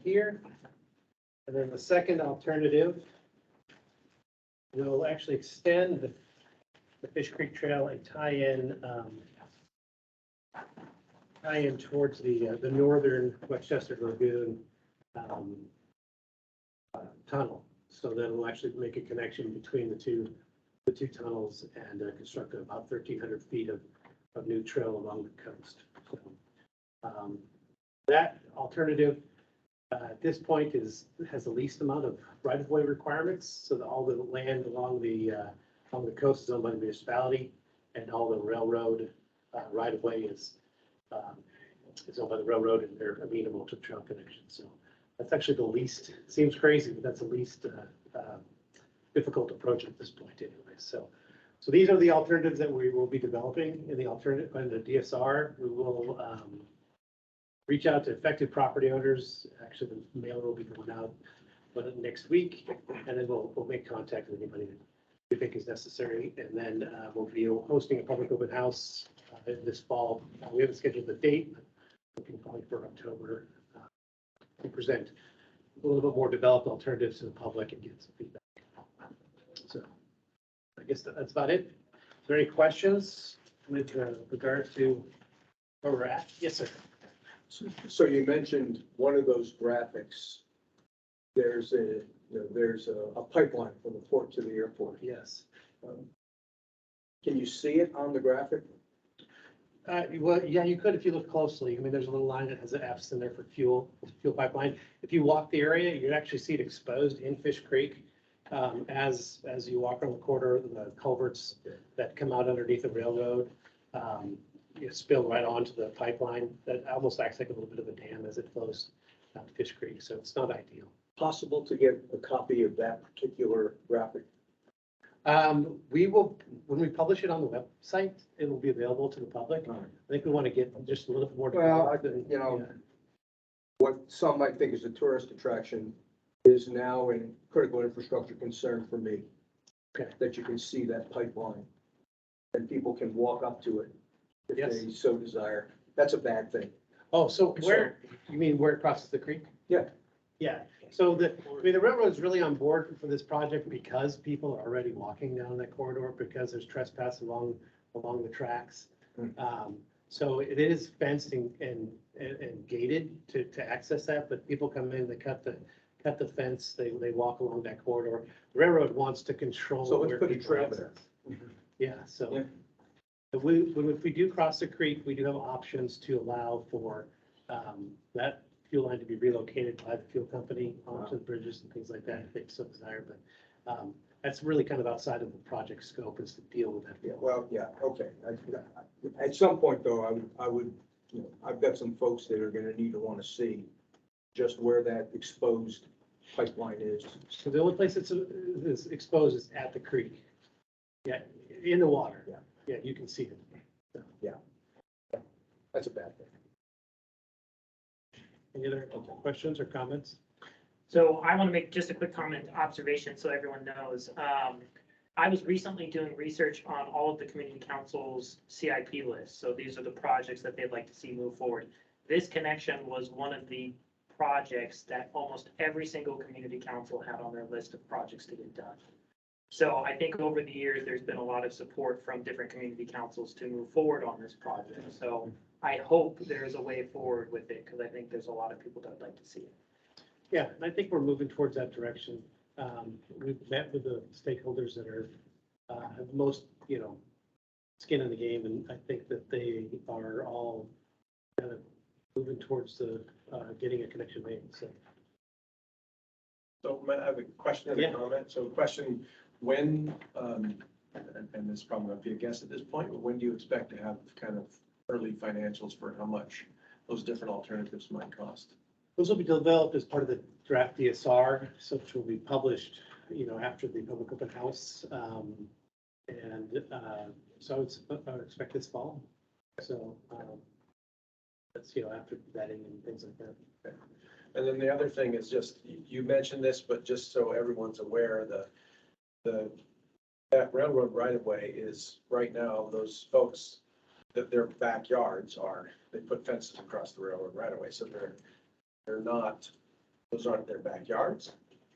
here. And then the second alternative will actually extend the Fish Creek Trail and tie in towards the northern Westchester Lagoon tunnel. So that will actually make a connection between the 2 the two tunnels and construct about 1,300 feet of new trail along the coast. So, that alternative at this point has the least amount of right-of-way requirements, so that all the land along the coast is owned by the municipality, and all the railroad right-of-way is owned by the railroad, and they're amenable to trail connection. So that's actually the least, seems crazy, but that's the least difficult approach at this point anyway. So these are the alternatives that we will be developing in the alternative, in the DSR. We will reach out to affected property owners. Actually, the mail will be going out next week, and then we'll make contact with anybody that we think is necessary. And then we'll be hosting a public open house this fall. We haven't scheduled the date, but looking probably for October to present a little bit more developed alternatives to the public and get some feedback. So I guess that's about it. Is there any questions with regard to where we're at? Yes, sir. So you mentioned one of those graphics, there's a pipeline from the port to the airport. Yes. Can you see it on the graphic? Well, yeah, you could if you look closely. I mean, there's a little line that has an F's in there for fuel pipeline. If you walk the area, you'd actually see it exposed in Fish Creek. As you walk on the corridor, the culverts that come out underneath the railroad, you spill right onto the pipeline. That almost acts like a little bit of a dam as it flows down to Fish Creek. So it's not ideal. Possible to get a copy of that particular graphic? We will, when we publish it on the website, it will be available to the public. All right. I think we want to get just a little bit more. Well, developed you know, what some might think is a tourist attraction is now a critical infrastructure concern for me. Okay. That you can see that pipeline and people can walk up to it if Yes. they so desire. That's a bad thing. Oh, so where, you mean where it crosses the creek? Yeah. Yeah, so the railroad's really on board for this project because people are already walking down that corridor, because there's trespass along the tracks. So it is fenced and gated to access that, but people come in, they cut the fence, they walk along that corridor. The railroad wants to control. So let's where put a people trail access. there. Yeah, so. Yeah. If we do cross the creek, we do have options to allow for that fuel line to be relocated by the fuel company onto the bridges and things like that, if they so desire. But that's really kind of outside of the project scope, is to deal with that. Yeah, well, yeah, okay. At some point though, I would, I've got some folks that are gonna need to wanna see just where that exposed pipeline is. So the only place is exposed is at the creek. Yeah, in the water. Yeah. Yeah, you can see it. That's a bad thing. Any other questions or comments? So I want to make just a quick comment, observation, so everyone knows. I was recently doing research on all of the community council's CIP lists. So these are the projects that they'd like to see move forward. This connection was one of the projects that almost every single community council had on their list of projects to get done. So I think over the years, there's been a lot of support from different community councils to move forward on this project. So I hope there's a way forward with it, because I think there's a lot of people that would like to see it. Yeah, and I think we're moving towards that direction. We've met with the stakeholders that are, have the most, skin in the game, and I think that they are all kind of moving towards the, getting a connection made, so. So I have a question and Yeah. a comment. So question, when, and this is probably not be a guess at this point, but when do you expect to have kind of early financials for how much those different alternatives might cost? Those will be developed as part of the draft DSR, so which will be published, after the public open house. So I would expect this fall. So that's, after vetting and things like that. Okay. And then the other thing is just, you mentioned this, but just so everyone's aware, that railroad right of way is right now, those folks, that their backyards they put fences across the railroad right of way. So they're not, those aren't their backyards.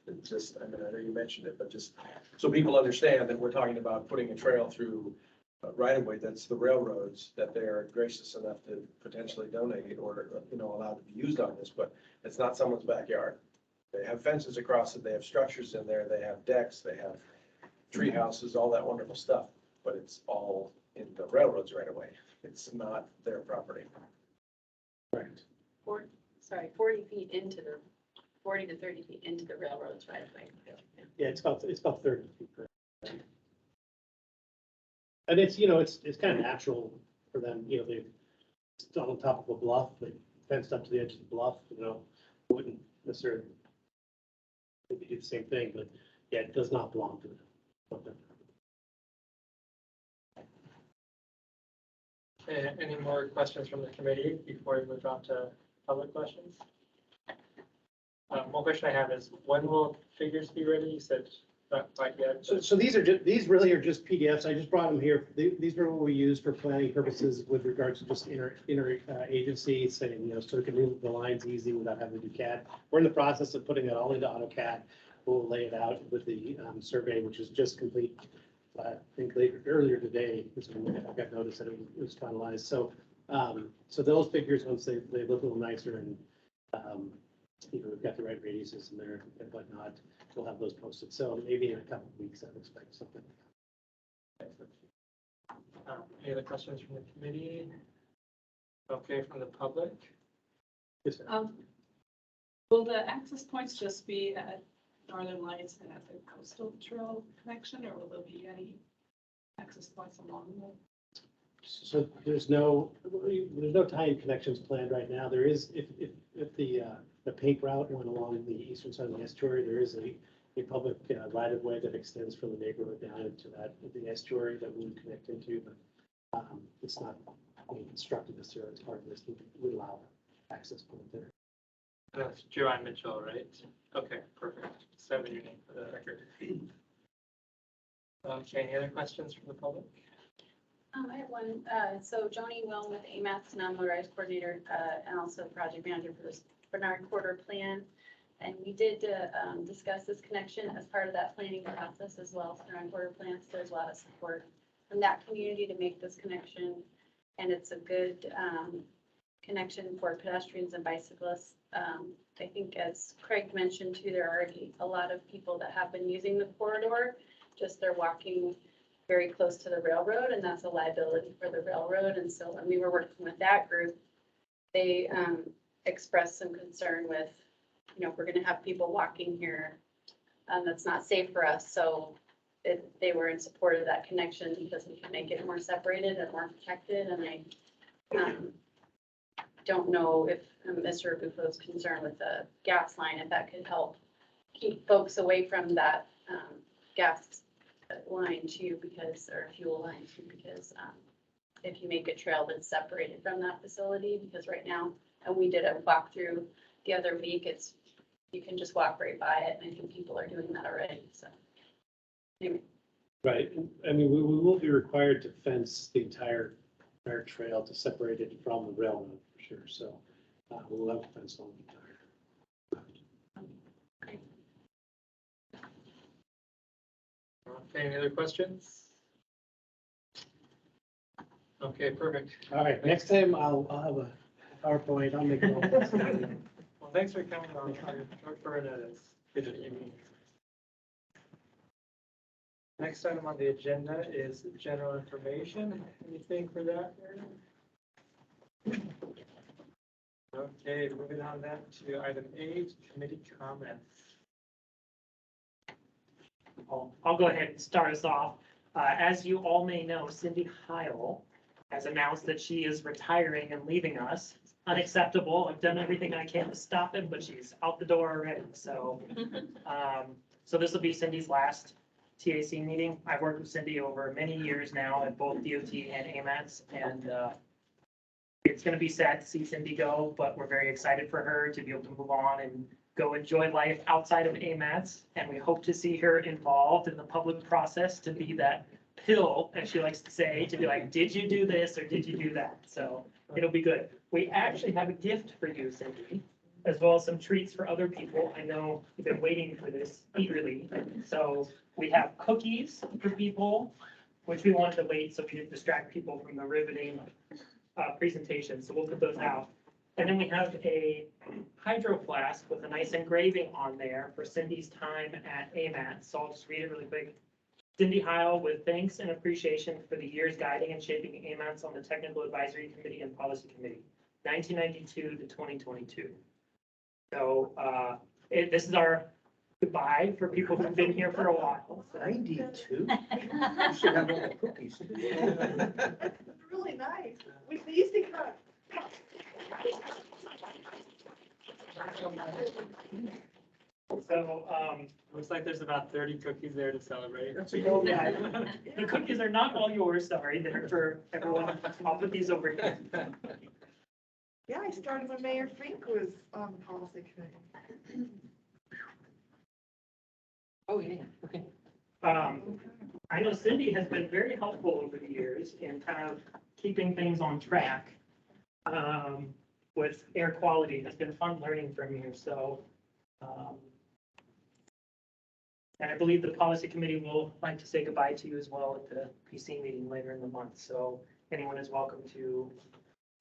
It's just, I know you mentioned it, but just so people understand that we're talking about putting a trail through right of way, that's the railroads, that they are gracious enough to potentially donate or, allowed to be used on this, but it's not someone's backyard. They have fences across it, they have structures in there, they have decks, they have tree houses, all that wonderful stuff, but it's all in the railroads right away. It's not their property. Correct. 40 feet into the, 40 to 30 feet into the railroads right away. Yeah, it's about 30 feet. And it's, you know, it's kind of natural for them, you know, they're on top of a bluff, they fenced up to the edge of the bluff, you know, wouldn't necessarily maybe do the same thing, but yeah, it does not belong to them. Any more questions from the committee before we move on to public questions? One question I have is, when will figures be ready? You said not quite yet. So these really are just PDFs. I just brought them here. These are what we use for planning purposes with regards to just inter agency, saying, you know, so we can move the lines easy without having to do CAD. We're in the process of putting it all into AutoCAD. We'll lay it out with the survey, which is just complete. I think earlier today, I got notice that it was finalized. So, so those figures, once they look a little nicer and, you know, we've got the right radiuses in there and whatnot, we'll have those posted. So maybe in a couple of weeks, I'd expect something. Any other questions from the committee? Okay, from the public? Yes, sir. Will the access points just be at Northern Lights and at the coastal trail connection, or will there be any access points along the? So there's no tie-in connections planned right now. There is, if the paint route went along the eastern side of the estuary, there is a public right of way that extends from the neighborhood down into the estuary that we would connect into, but it's not being constructed necessarily as part of this. We would allow access point there. That's Joanne Mitchell, right? Okay, perfect. Send your name for the record. Okay, any other questions from the public? I have one. So Joni Will with AMATS, and I'm the RISE coordinator and also project manager for this Bernard Quarter Plan. And we did discuss this connection as part of that planning process as well. So Bernard Quarter Plans, there's a lot of support from that community to make this connection. And it's a good connection for pedestrians and bicyclists. I think as Craig mentioned too, there are already a lot of people that have been using the corridor, just they're walking very close to the railroad, and that's a liability for the railroad. And so when we were working with that group, they expressed some concern with, you know, if we're gonna have people walking here, that's not safe for us. So they were in support of that connection because we can make it more separated and more protected. And I don't know if Mr. Buffalo's concerned with the gas line, if that could help keep folks away from that gas line too, because, or fuel line too, because if you make a trail that's separated from that facility, because right now, and we did a walkthrough the other week, it's, you can just walk right by it, and I think people are doing that already, so. Anyway. Right. I mean, we will be required to fence the entire trail to separate it from the railroad for sure. So we'll have a fence on the entire. Okay, any other questions? Okay, perfect. All right, next time I'll have a PowerPoint. I'll make it all. Well, thanks for coming on short notice. Good evening. Next item on the agenda is general information. Anything for that? Okay, moving on then to item 8, committee comments. I'll go ahead and start us off. As you all may know, Cindy Heil has announced that she is retiring and leaving us. Unacceptable. I've done everything I can to stop it, but she's out the door already. So, so this will be Cindy's last TAC meeting. I've worked with Cindy over many years now at both DOT and AMATS, and it's going to be sad to see Cindy go, but we're very excited for her to be able to move on and go enjoy life outside of AMATS. And we hope to see her involved in the public process to be that pill, as she likes to say, to be like, did you do this or did you do that? So it'll be good. We actually have a gift for you, Cindy, as well as some treats for other people. I know you've been waiting for this eagerly. So we have cookies for people, which we wanted to wait so we didn't distract people from the riveting presentation. So we'll put those out. And then we have a hydro flask with a nice engraving on there for Cindy's time at AMAT. So I'll just read it really quick. Cindy Heil with thanks and appreciation for the years guiding and shaping AMATS on the Technical Advisory Committee and Policy Committee, 1992 to 2022. So this is our goodbye for people who've been here for a while. 92? You should have all the cookies. Really nice. We used to come. So Looks like there's about 30 cookies there to celebrate. That's a goal. the cookies are not all yours, sorry, they're for everyone. I'll put these over here. Yeah, I started when Mayor Fink was on the policy committee. Oh, yeah, okay. I know Cindy has been very helpful over the years in kind of keeping things on track with air quality. It's been fun learning from you, so. And I believe the policy committee will like to say goodbye to you as well at the PC meeting later in the month. So anyone is welcome to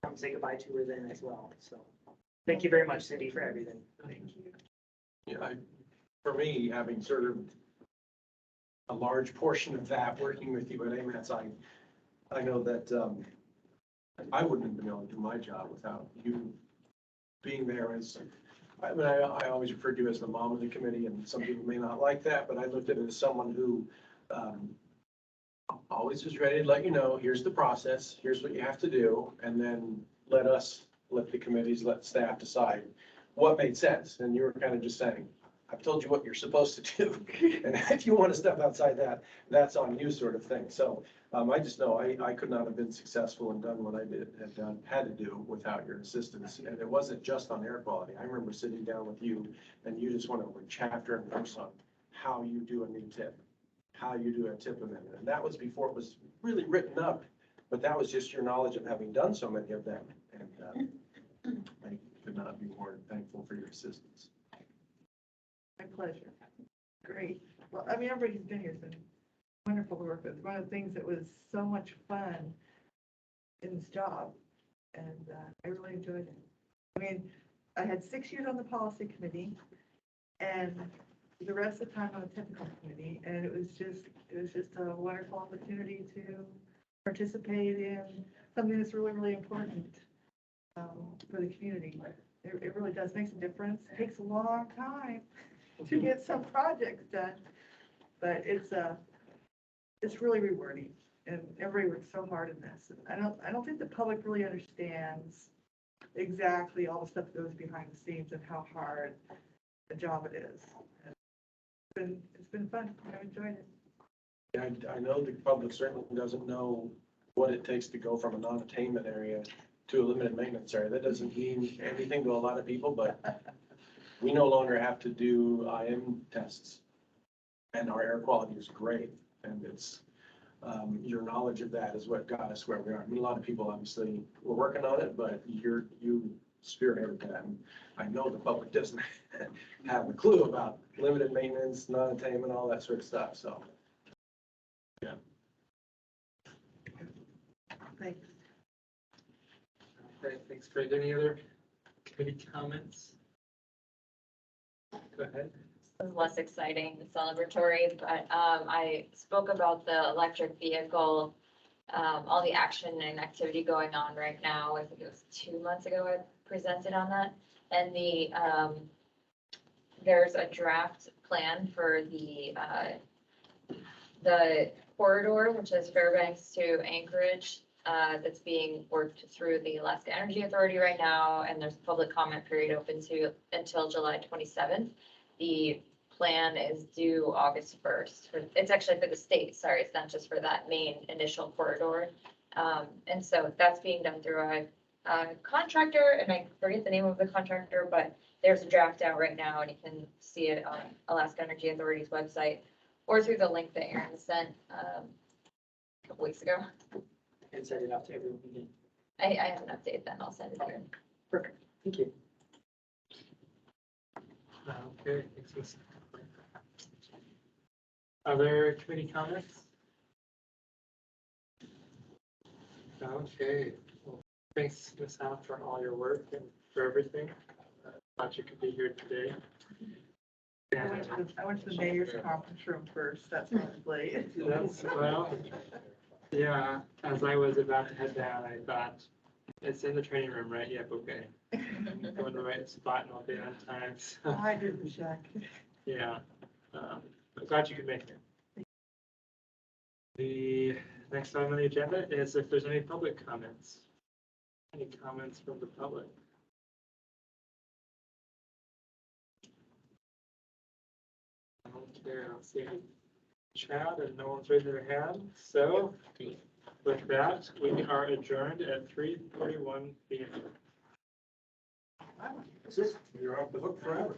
come say goodbye to her then as well. So thank you very much, Cindy, for everything. Thank you. Yeah, for me, having served a large portion of that, working with you at AMATS, I know that I wouldn't have been able to do my job without you being there as, I mean, I always refer to you as the mom of the committee, and some people may not like that, but I looked at it as someone who always was ready to let you know, here's the process, here's what you have to do, and then let the committees, let staff decide what made sense. And you were kind of just saying, I've told you what you're supposed to do. And if you want to step outside that, that's on you, sort of thing. So I just know I could not have been successful and done what I had to do without your assistance. And it wasn't just on air quality. I remember sitting down with you and you just went over chapter and verse on how you do a new tip, how you do a tip amendment. And that was before it was really written up, but that was just your knowledge of having done so many of them. And I could not be more thankful for your assistance. My pleasure. Great. Well, I mean, everybody who's been here has been wonderful to work with. One of the things that was so much fun in this job, and I really enjoyed it. I mean, I had 6 years on the policy committee and the rest of the time on the technical committee, and it was just a wonderful opportunity to participate in something that's really, really important for the community. It really does make a difference. It takes a long time to get some projects done, but it's really rewarding, and everybody works so hard in this. And I don't think the public really understands exactly all the stuff that goes behind the scenes and how hard a job it is. It's been fun. I've enjoyed it. Yeah, I know the public certainly doesn't know what it takes to go from a non-attainment area to a limited maintenance area. That doesn't mean anything to a lot of people, but we no longer have to do IM tests. And our air quality is great. And it's, your knowledge of that is what got us where we are. I mean, a lot of people obviously were working on it, but you spearheaded that. And I know the public doesn't have a clue about limited maintenance, non-attainment, all that sort of stuff, so. Yeah. Thanks. Okay, thanks, Craig. Any other committee comments? Go ahead. This is less exciting and celebratory, but I spoke about the electric vehicle, all the action and activity going on right now. I think it was 2 months ago I presented on that. And there's a draft plan for the corridor, which is Fairbanks to Anchorage, that's being worked through the Alaska Energy Authority right now, and there's a public comment period open until July 27th. The plan is due August 1st. It's actually for the state, sorry, it's not just for that main initial corridor. And so that's being done through a contractor, and I forget the name of the contractor, but there's a draft out right now, and you can see it on Alaska Energy Authority's website or through the link that Aaron sent a couple weeks ago. And send it out to everyone again. I have an update then, I'll send it here. Perfect, thank you. Okay, thanks, Miss. Other committee comments? Okay, well, thanks, Ms. Howe, for all your work and for everything. Glad you could be here today. I went to the mayor's conference room first, that's probably. That's, well, yeah, as I was about to head down, I thought, it's in the training room, right? Yep, okay. Go in the right spot and I'll be on time, so, I didn't check. yeah. I'm glad you could make it. The next item on the agenda is if there's any public comments. Any comments from the public? I don't care, I'll see chat and no one's raising their hand, so with that, we are adjourned at 3:41 p.m. You're off the hook forever.